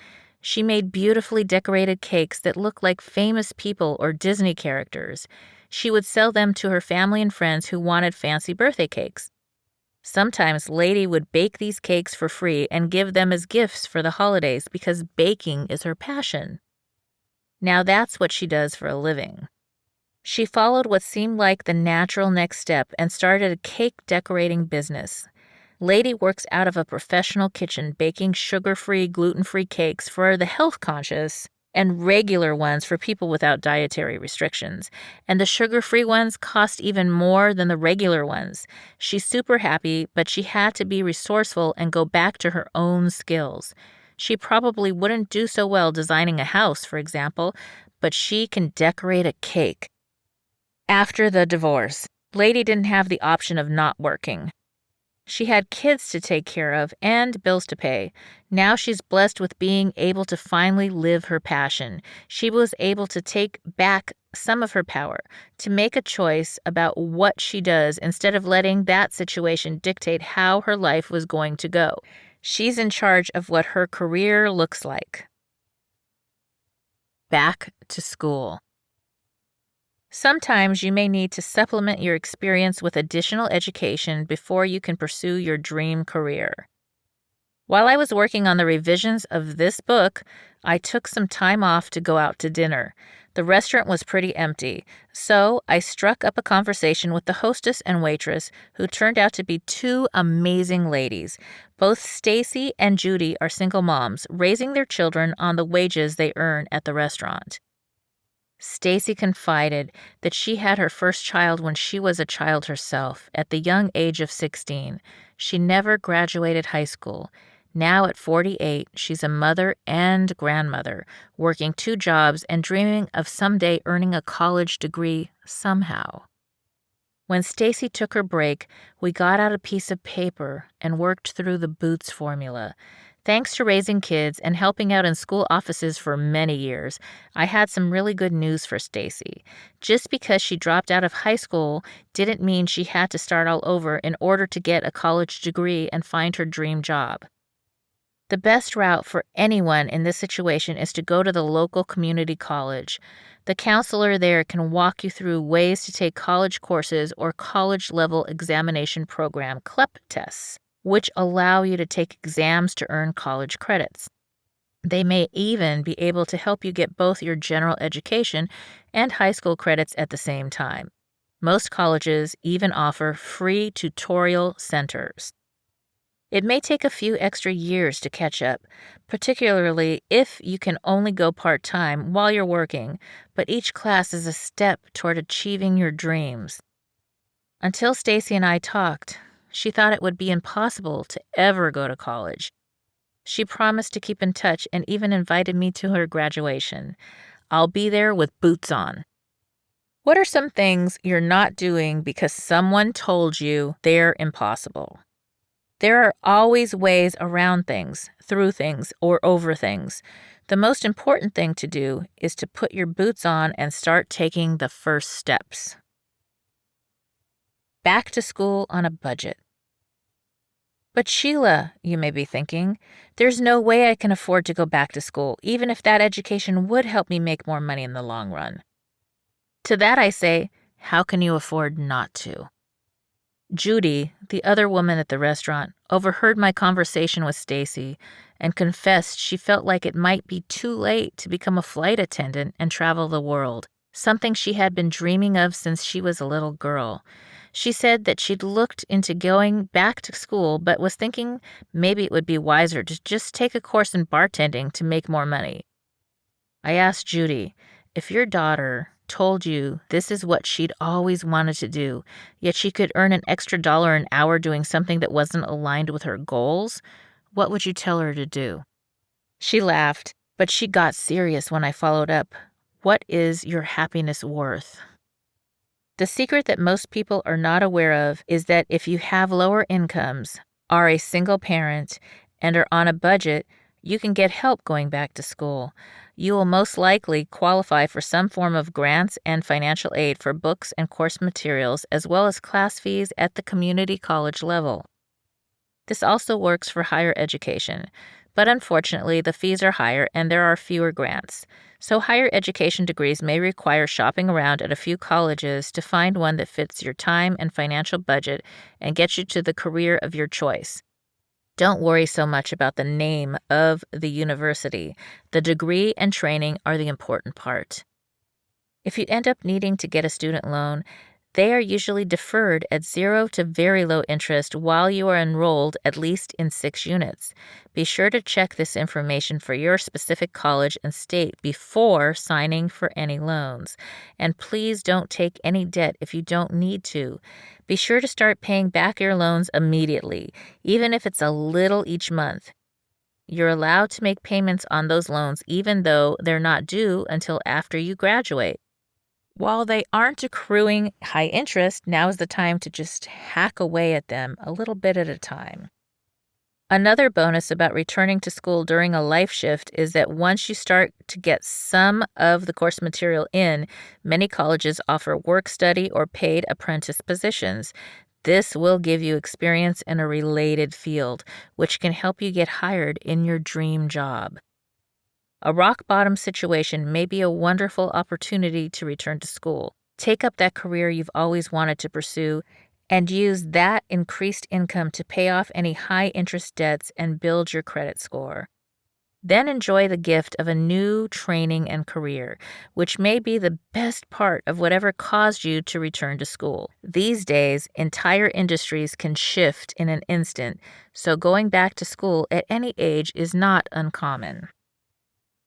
She made beautifully decorated cakes that looked like famous people or Disney characters. She would sell them to her family and friends who wanted fancy birthday cakes. Sometimes Lady would bake these cakes for free and give them as gifts for the holidays because baking is her passion. Now that's what she does for a living. She followed what seemed like the natural next step and started a cake decorating business. Lady works out of a professional kitchen baking sugar-free, gluten-free cakes for the health-conscious and regular ones for people without dietary restrictions. And the sugar-free ones cost even more than the regular ones. She's super happy, but she had to be resourceful and go back to her own skills. She probably wouldn't do so well designing a house, for example, but she can decorate a cake. After the divorce, Lady didn't have the option of not working. She had kids to take care of and bills to pay. Now she's blessed with being able to finally live her passion. She was able to take back some of her power, to make a choice about what she does instead of letting that situation dictate how her life was going to go. She's in charge of what her career looks like. Back to school. Sometimes you may need to supplement your experience with additional education before you can pursue your dream career. While I was working on the revisions of this book, I took some time off to go out to dinner. The restaurant was pretty empty, so I struck up a conversation with the hostess and waitress, who turned out to be two amazing ladies. Both Stacy and Judy are single moms, raising their children on the wages they earn at the restaurant. Stacy confided that she had her first child when she was a child herself, at the young age of 16. She never graduated high school. Now at 48, she's a mother and grandmother, working 2 jobs and dreaming of someday earning a college degree somehow. When Stacy took her break, we got out a piece of paper and worked through the Boots formula. Thanks to raising kids and helping out in school offices for many years, I had some really good news for Stacy. Just because she dropped out of high school didn't mean she had to start all over in order to get a college degree and find her dream job. The best route for anyone in this situation is to go to the local community college. The counselor there can walk you through ways to take college courses or college-level examination program CLEP tests, which allow you to take exams to earn college credits. They may even be able to help you get both your general education and high school credits at the same time. Most colleges even offer free tutorial centers. It may take a few extra years to catch up, particularly if you can only go part-time while you're working, but each class is a step toward achieving your dreams. Until Stacy and I talked, she thought it would be impossible to ever go to college. She promised to keep in touch and even invited me to her graduation. I'll be there with boots on. What are some things you're not doing because someone told you they're impossible? There are always ways around things, through things, or over things. The most important thing to do is to put your boots on and start taking the first steps. Back to school on a budget. But Sheila, you may be thinking, there's no way I can afford to go back to school, even if that education would help me make more money in the long run. To that I say, how can you afford not to? Judy, the other woman at the restaurant, overheard my conversation with Stacy and confessed she felt like it might be too late to become a flight attendant and travel the world, something she had been dreaming of since she was a little girl. She said that she'd looked into going back to school but was thinking maybe it would be wiser to just take a course in bartending to make more money. I asked Judy, if your daughter told you this is what she'd always wanted to do, yet she could earn an extra $1 an hour doing something that wasn't aligned with her goals, what would you tell her to do? She laughed, but she got serious when I followed up. What is your happiness worth? The secret that most people are not aware of is that if you have lower incomes, are a single parent, and are on a budget, you can get help going back to school. You will most likely qualify for some form of grants and financial aid for books and course materials, as well as class fees at the community college level. This also works for higher education, but unfortunately the fees are higher and there are fewer grants. So higher education degrees may require shopping around at a few colleges to find one that fits your time and financial budget and gets you to the career of your choice. Don't worry so much about the name of the university. The degree and training are the important part. If you end up needing to get a student loan, they are usually deferred at 0 to very low interest while you are enrolled at least in 6 units. Be sure to check this information for your specific college and state before signing for any loans. And please don't take any debt if you don't need to. Be sure to start paying back your loans immediately, even if it's a little each month. You're allowed to make payments on those loans even though they're not due until after you graduate. While they aren't accruing high interest, now is the time to just hack away at them a little bit at a time. Another bonus about returning to school during a life shift is that once you start to get some of the course material in, many colleges offer work-study or paid apprentice positions. This will give you experience in a related field, which can help you get hired in your dream job. A rock-bottom situation may be a wonderful opportunity to return to school. Take up that career you've always wanted to pursue and use that increased income to pay off any high-interest debts and build your credit score. Then enjoy the gift of a new training and career, which may be the best part of whatever caused you to return to school. These days, entire industries can shift in an instant, so going back to school at any age is not uncommon.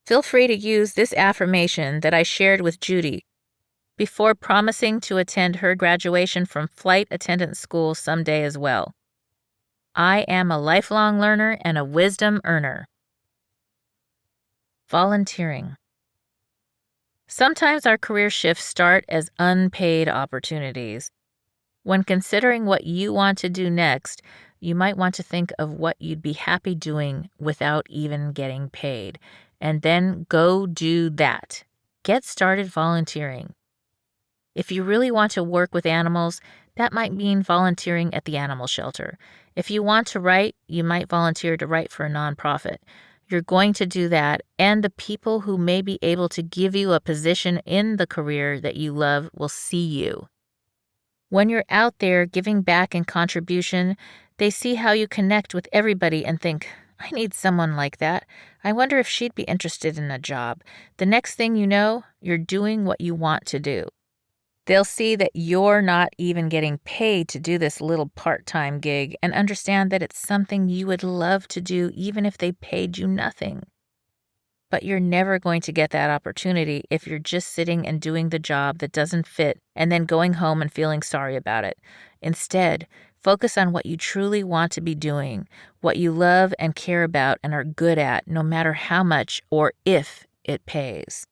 Feel free to use this affirmation that I shared with Judy before promising to attend her graduation from flight attendant school someday as well. I am a lifelong learner and a wisdom earner. Volunteering. Sometimes our career shifts start as unpaid opportunities. When considering what you want to do next, you might want to think of what you'd be happy doing without even getting paid, and then go do that. Get started volunteering. If you really want to work with animals, that might mean volunteering at the animal shelter. If you want to write, you might volunteer to write for a nonprofit. You're going to do that, and the people who may be able to give you a position in the career that you love will see you. When you're out there giving back in contribution, they see how you connect with everybody and think, I need someone like that. I wonder if she'd be interested in a job. The next thing you know, you're doing what you want to do. They'll see that you're not even getting paid to do this little part-time gig and understand that it's something you would love to do even if they paid you nothing. But you're never going to get that opportunity if you're just sitting and doing the job that doesn't fit and then going home and feeling sorry about it. Instead, focus on what you truly want to be doing, what you love and care about and are good at, no matter how much or if it pays.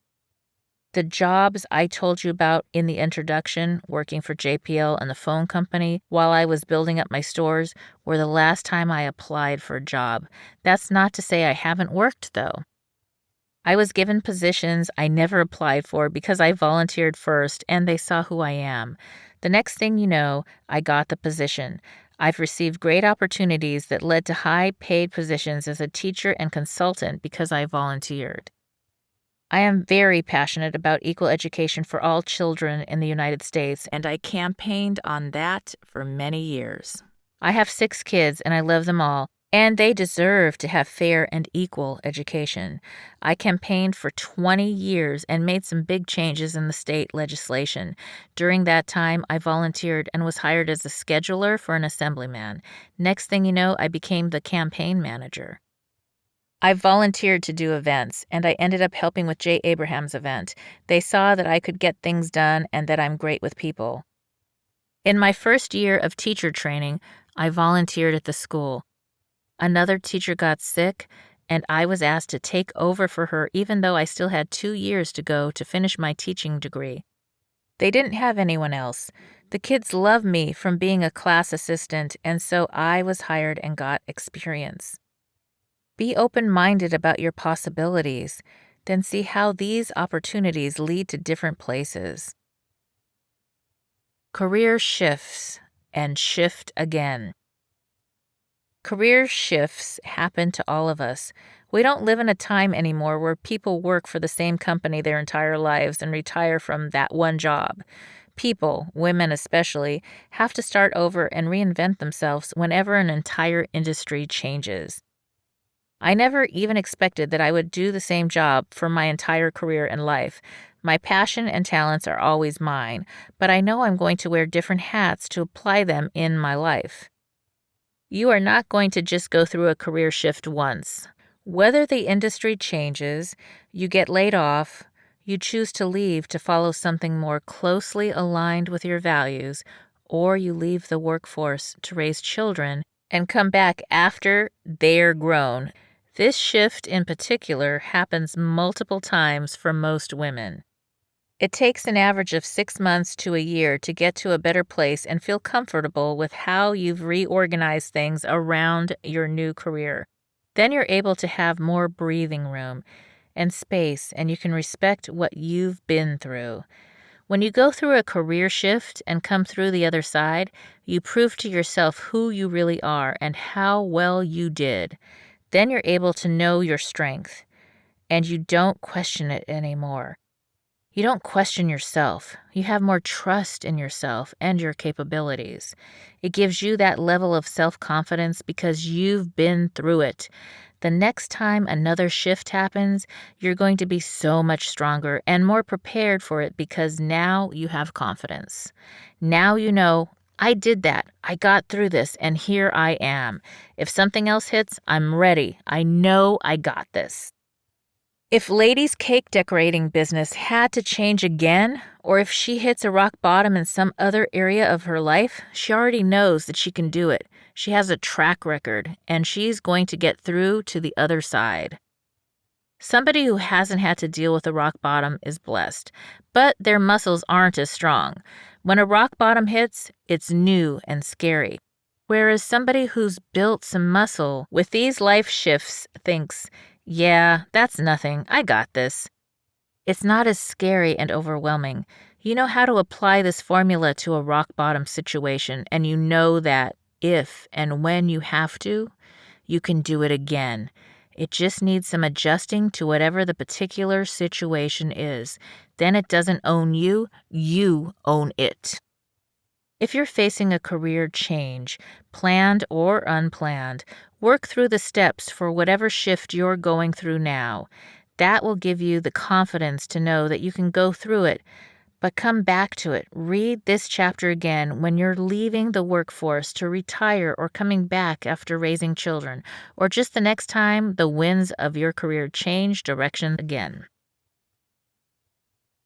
The jobs I told you about in the introduction, working for JPL and the phone company while I was building up my stores, were the last time I applied for a job. That's not to say I haven't worked, though. I was given positions I never applied for because I volunteered first and they saw who I am. The next thing you know, I got the position. I've received great opportunities that led to high-paid positions as a teacher and consultant because I volunteered. I am very passionate about equal education for all children in the United States, and I campaigned on that for many years. I have 6 kids, and I love them all, and they deserve to have fair and equal education. I campaigned for 20 years and made some big changes in the state legislation. During that time, I volunteered and was hired as a scheduler for an assemblyman. Next thing you know, I became the campaign manager. I volunteered to do events, and I ended up helping with Jay Abraham's event. They saw that I could get things done and that I'm great with people. In my first year of teacher training, I volunteered at the school. Another teacher got sick, and I was asked to take over for her even though I still had 2 years to go to finish my teaching degree. They didn't have anyone else. The kids loved me from being a class assistant, and so I was hired and got experience. Be open-minded about your possibilities, then see how these opportunities lead to different places. Career shifts and shift again. Career shifts happen to all of us. We don't live in a time anymore where people work for the same company their entire lives and retire from that one job. People, women especially, have to start over and reinvent themselves whenever an entire industry changes. I never even expected that I would do the same job for my entire career and life. My passion and talents are always mine, but I know I'm going to wear different hats to apply them in my life. You are not going to just go through a career shift once. Whether the industry changes, you get laid off, you choose to leave to follow something more closely aligned with your values, or you leave the workforce to raise children and come back after they're grown. This shift in particular happens multiple times for most women. It takes an average of 6 months to a year to get to a better place and feel comfortable with how you've reorganized things around your new career. Then you're able to have more breathing room and space, and you can respect what you've been through. When you go through a career shift and come through the other side, you prove to yourself who you really are and how well you did. Then you're able to know your strength, and you don't question it anymore. You don't question yourself. You have more trust in yourself and your capabilities. It gives you that level of self-confidence because you've been through it. The next time another shift happens, you're going to be so much stronger and more prepared for it because now you have confidence. Now you know, I did that. I got through this, and here I am. If something else hits, I'm ready. I know I got this. If Lady's cake decorating business had to change again, or if she hits a rock bottom in some other area of her life, she already knows that she can do it. She has a track record, and she's going to get through to the other side. Somebody who hasn't had to deal with a rock bottom is blessed, but their muscles aren't as strong. When a rock bottom hits, it's new and scary. Whereas somebody who's built some muscle with these life shifts thinks, yeah, that's nothing. I got this. It's not as scary and overwhelming. You know how to apply this formula to a rock bottom situation, and you know that if and when you have to, you can do it again. It just needs some adjusting to whatever the particular situation is. Then it doesn't own you, you own it. If you're facing a career change, planned or unplanned, work through the steps for whatever shift you're going through now. That will give you the confidence to know that you can go through it, but come back to it. Read this chapter again when you're leaving the workforce to retire or coming back after raising children, or just the next time the winds of your career change direction again.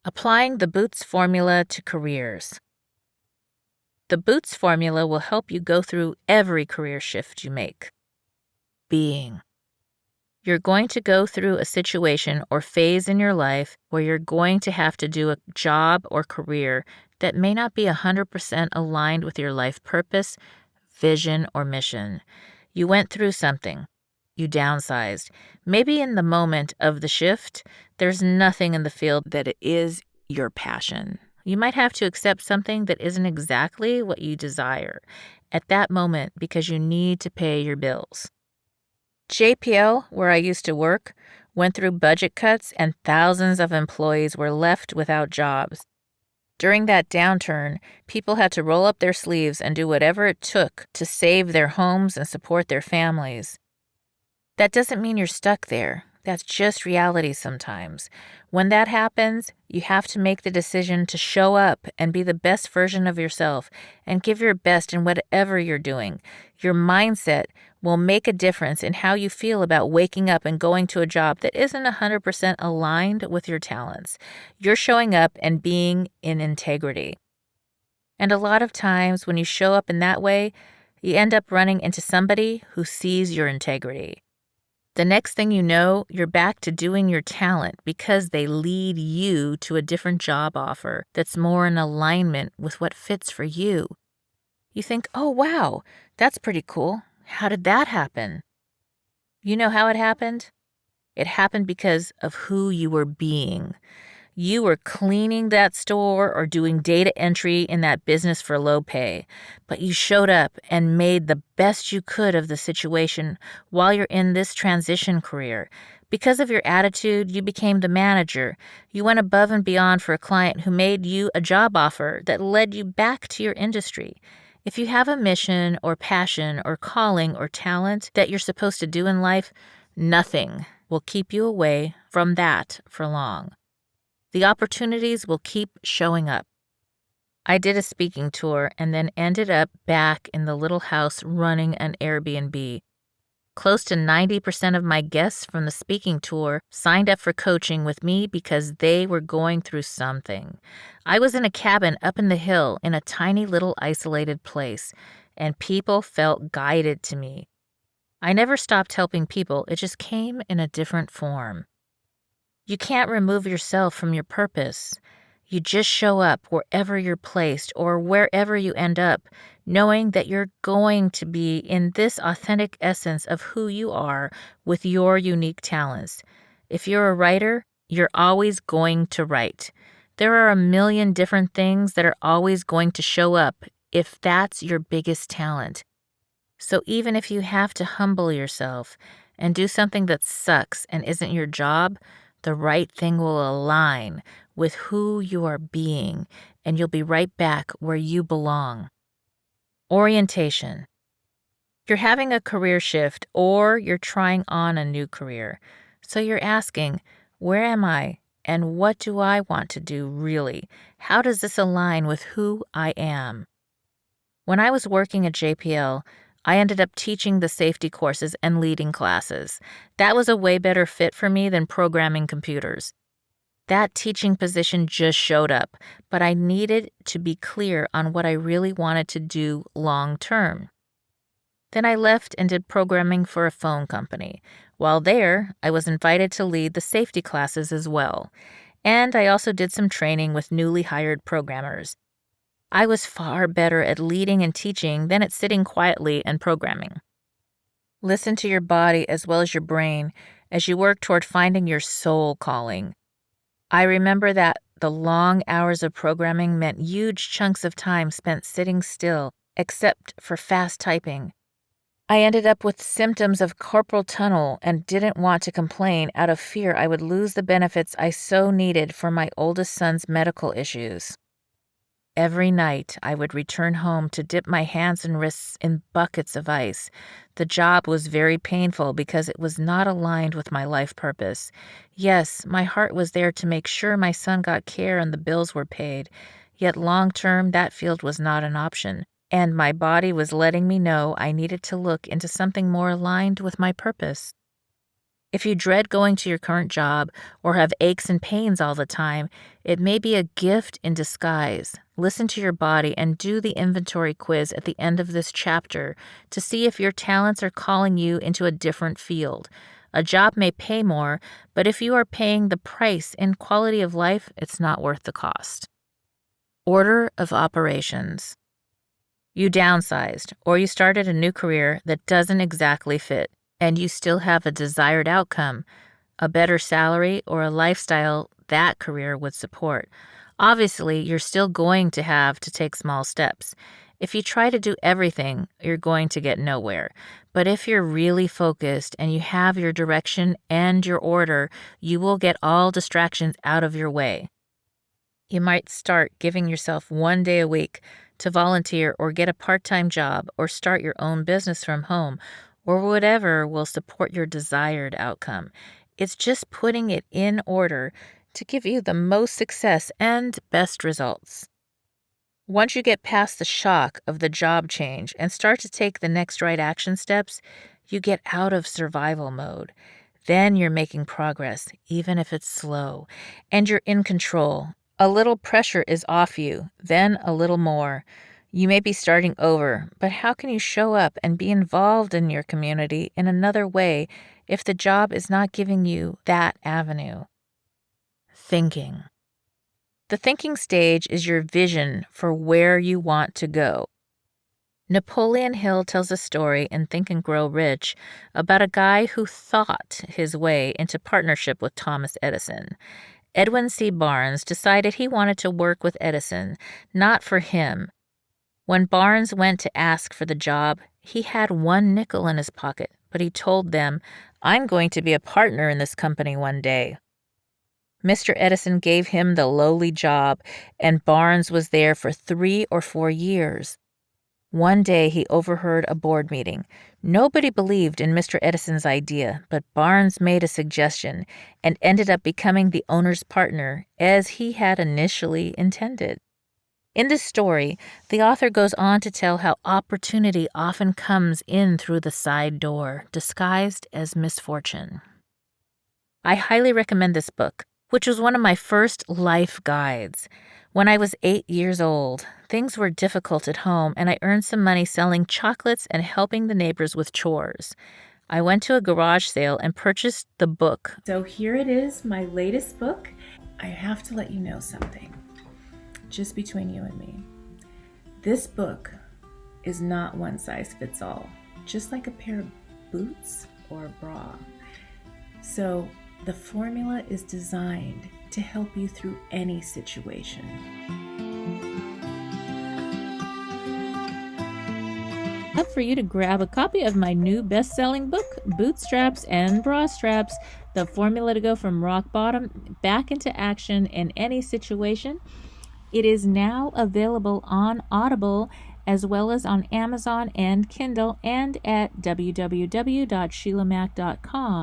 Applying the Boots formula to careers. The Boots formula will help you go through every career shift you make. Being. You're going to go through a situation or phase in your life where you're going to have to do a job or career that may not be 100% aligned with your life purpose, vision, or mission. You went through something. You downsized. Maybe in the moment of the shift, there's nothing in the field that is your passion. You might have to accept something that isn't exactly what you desire at that moment because you need to pay your bills. JPL, where I used to work, went through budget cuts and thousands of employees were left without jobs. During that downturn, people had to roll up their sleeves and do whatever it took to save their homes and support their families. That doesn't mean you're stuck there. That's just reality sometimes. When that happens, you have to make the decision to show up and be the best version of yourself and give your best in whatever you're doing. Your mindset will make a difference in how you feel about waking up and going to a job that isn't 100% aligned with your talents. You're showing up and being in integrity. And a lot of times when you show up in that way, you end up running into somebody who sees your integrity. The next thing you know, you're back to doing your talent because they lead you to a different job offer that's more in alignment with what fits for you. You think, oh, wow, that's pretty cool. How did that happen? You know how it happened? It happened because of who you were being. You were cleaning that store or doing data entry in that business for low pay, but you showed up and made the best you could of the situation while you're in this transition career. Because of your attitude, you became the manager. You went above and beyond for a client who made you a job offer that led you back to your industry. If you have a mission or passion or calling or talent that you're supposed to do in life, nothing will keep you away from that for long. The opportunities will keep showing up. I did a speaking tour and then ended up back in the little house running an Airbnb. Close to 90% of my guests from the speaking tour signed up for coaching with me because they were going through something. I was in a cabin up in the hill in a tiny little isolated place, and people felt guided to me. I never stopped helping people, it just came in a different form. You can't remove yourself from your purpose. You just show up wherever you're placed or wherever you end up, knowing that you're going to be in this authentic essence of who you are with your unique talents. If you're a writer, you're always going to write. There are a million different things that are always going to show up if that's your biggest talent. So even if you have to humble yourself and do something that sucks and isn't your job, the right thing will align with who you are being, and you'll be right back where you belong. Orientation. You're having a career shift or you're trying on a new career. So you're asking, where am I? And what do I want to do really? How does this align with who I am? When I was working at JPL, I ended up teaching the safety courses and leading classes. That was a way better fit for me than programming computers. That teaching position just showed up, but I needed to be clear on what I really wanted to do long term. Then I left and did programming for a phone company. While there, I was invited to lead the safety classes as well. And I also did some training with newly hired programmers. I was far better at leading and teaching than at sitting quietly and programming. Listen to your body as well as your brain as you work toward finding your soul calling. I remember that the long hours of programming meant huge chunks of time spent sitting still, except for fast typing. I ended up with symptoms of carpal tunnel and didn't want to complain out of fear I would lose the benefits I so needed for my oldest son's medical issues. Every night, I would return home to dip my hands and wrists in buckets of ice. The job was very painful because it was not aligned with my life purpose. Yes, my heart was there to make sure my son got care and the bills were paid. Yet long term, that field was not an option. And my body was letting me know I needed to look into something more aligned with my purpose. If you dread going to your current job or have aches and pains all the time, it may be a gift in disguise. Listen to your body and do the inventory quiz at the end of this chapter to see if your talents are calling you into a different field. A job may pay more, but if you are paying the price in quality of life, it's not worth the cost. Order of operations. You downsized, or you started a new career that doesn't exactly fit, and you still have a desired outcome, a better salary or a lifestyle that career would support. Obviously, you're still going to have to take small steps. If you try to do everything, you're going to get nowhere. But if you're really focused and you have your direction and your order, you will get all distractions out of your way. You might start giving yourself 1 day a week to volunteer or get a part-time job or start your own business from home or whatever will support your desired outcome. It's just putting it in order to give you the most success and best results. Once you get past the shock of the job change and start to take the next right action steps, you get out of survival mode. Then you're making progress, even if it's slow, and you're in control. A little pressure is off you, then a little more. You may be starting over, but how can you show up and be involved in your community in another way if the job is not giving you that avenue? Thinking. The thinking stage is your vision for where you want to go. Napoleon Hill tells a story in Think and Grow Rich about a guy who thought his way into partnership with Thomas Edison. Edwin C. Barnes decided he wanted to work with Edison, not for him. When Barnes went to ask for the job, he had 1 nickel in his pocket, but he told them, "I'm going to be a partner in this company one day." Mr. Edison gave him the lowly job, and Barnes was there for 3 or 4 years. One day he overheard a board meeting. Nobody believed in Mr. Edison's idea, but Barnes made a suggestion and ended up becoming the owner's partner, as he had initially intended. In this story, the author goes on to tell how opportunity often comes in through the side door, disguised as misfortune. I highly recommend this book, which was one of my first life guides. When I was 8 years old, things were difficult at home, and I earned some money selling chocolates and helping the neighbors with chores. I went to a garage sale and purchased the book. So here it is, my latest book. I have to let you know something, just between you and me. This book is not one size fits all, just like a pair of boots or a bra. So the formula is designed to help you through any situation. Up for you to grab a copy of my new best-selling book, Bootstraps and Bra Straps, the formula to go from rock bottom back into action in any situation. It is now available on Audible, as well as on Amazon and Kindle and at www.sheilamac.com.